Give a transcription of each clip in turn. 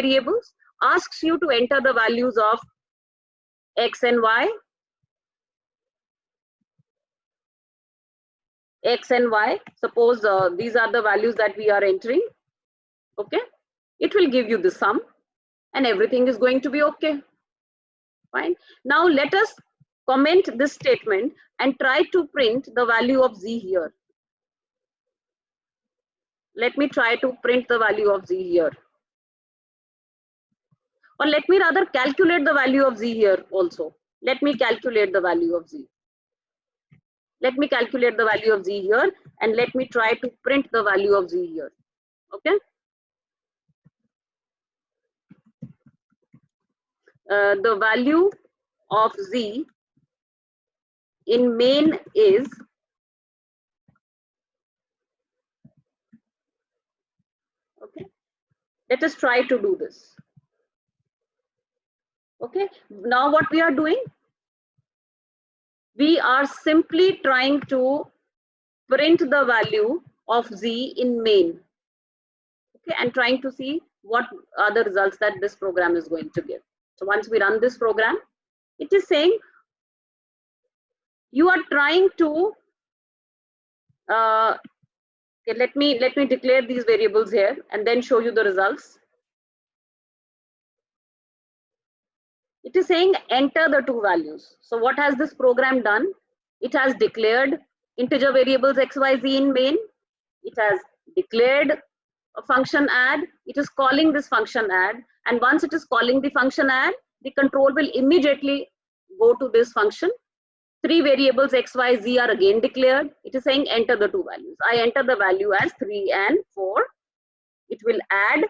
variables, asks you to enter the values of x and y, suppose these are the values that we are entering. Okay, it will give you the sum and everything is going to be okay. Fine. Now let us comment this statement and try to print the value of z here. Let me try to print the value of z here, or let me rather calculate the value of z here also. Let me calculate the value of z. Let me calculate the value of z here and let me try to print the value of z here. Okay. The value of z in main is, okay, let us try to do this. Okay, now what we are doing, we are simply trying to print the value of z in main, okay, and trying to see what are the results that this program is going to give. So once we run this program, it is saying you are trying to okay, let me declare these variables here and then show you the results. It is saying enter the two values. So what has this program done? It has declared integer variables xyz in main. It has declared a function add. It is calling this function add, and once it is calling the function add, the control will immediately go to this function. Three variables x, y, z are again declared. It is saying enter the two values. I enter the value as 3 and 4. It will add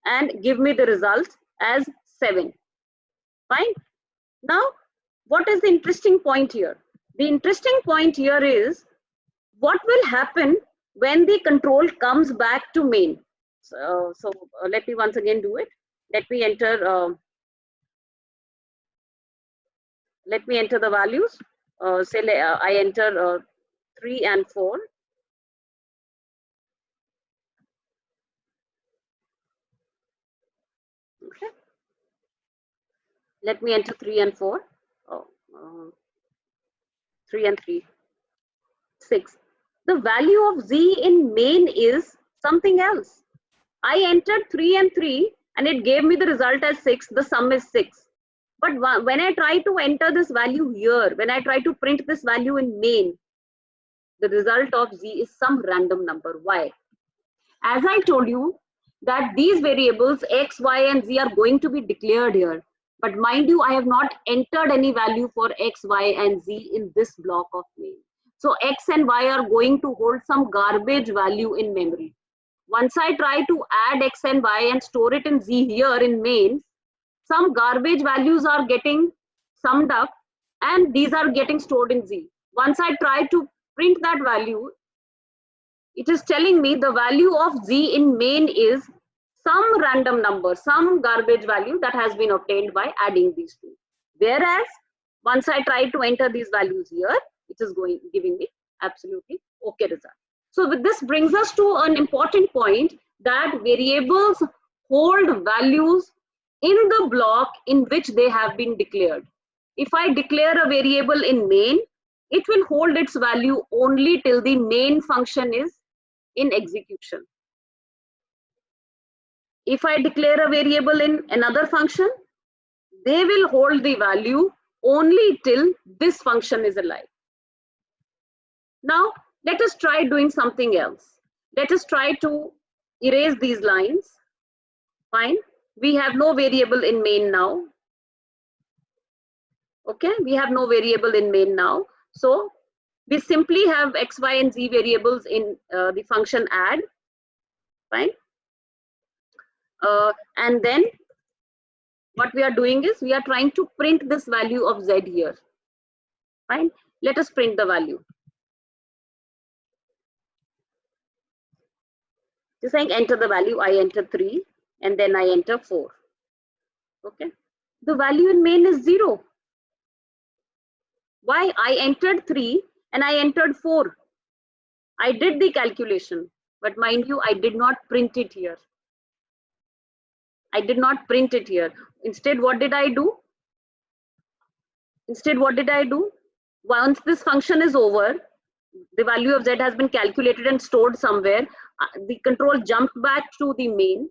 and give me the result as 7. Fine. Now, what is the interesting point here? The interesting point here is what will happen when the control comes back to main. So let me once again do it. Let me enter the values. Say I enter 3 and 4. Okay. Let me enter 3 and 4. 3 and 3. 6. The value of z in main is something else. I entered 3 and 3 and it gave me the result as 6. The sum is 6. But when I try to enter this value here, when I try to print this value in main, the result of z is some random number. Why? As I told you that these variables x, y and z are going to be declared here. But mind you, I have not entered any value for x, y and z in this block of main. So x and y are going to hold some garbage value in memory. Once I try to add x and y and store it in z here in main, some garbage values are getting summed up and these are getting stored in z. Once I try to print that value, it is telling me the value of z in main is some random number, some garbage value that has been obtained by adding these two. Whereas once I try to enter these values here, it is giving me absolutely okay result. So with this brings us to an important point, that variables hold values in the block in which they have been declared. If I declare a variable in main, it will hold its value only till the main function is in execution. If I declare a variable in another function, they will hold the value only till this function is alive. Now, let us try doing something else. Let us try to erase these lines. Fine. We have no variable in main now. Okay, we have no variable in main now. So we simply have x, y and z variables in the function add. Fine. And then what we are doing is we are trying to print this value of z here. Fine. Let us print the value. Just saying enter the value. I enter 3 and then I enter 4. Okay. The value in main is 0. Why? I entered 3 and I entered 4. I did the calculation, but mind you, I did not print it here. I did not print it here. Instead, what did I do? Once this function is over, the value of z has been calculated and stored somewhere. The control jumped back to the main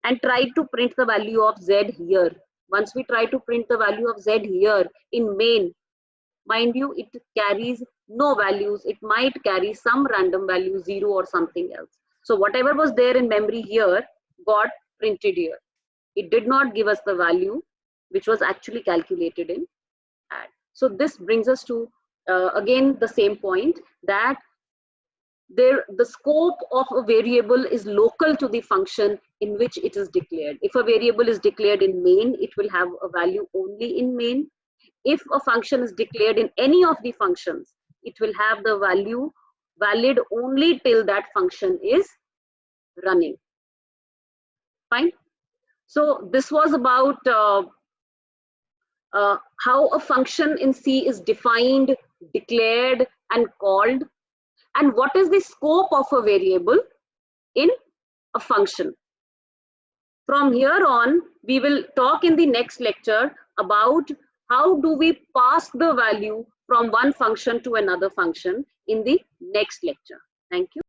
and tried to print the value of z here. Once we try to print the value of z here in main, mind you, it carries no values. It might carry some random value, 0 or something else. So whatever was there in memory here got printed here. It did not give us the value which was actually calculated in add. So this brings us to again the same point, that the scope of a variable is local to the function in which it is declared. If a variable is declared in main, it will have a value only in main. If a function is declared in any of the functions, it will have the value valid only till that function is running. Fine. So this was about how a function in C is defined, declared, and called, and what is the scope of a variable in a function. From here on, we will talk in the next lecture about how do we pass the value from one function to another function in the next lecture. Thank you.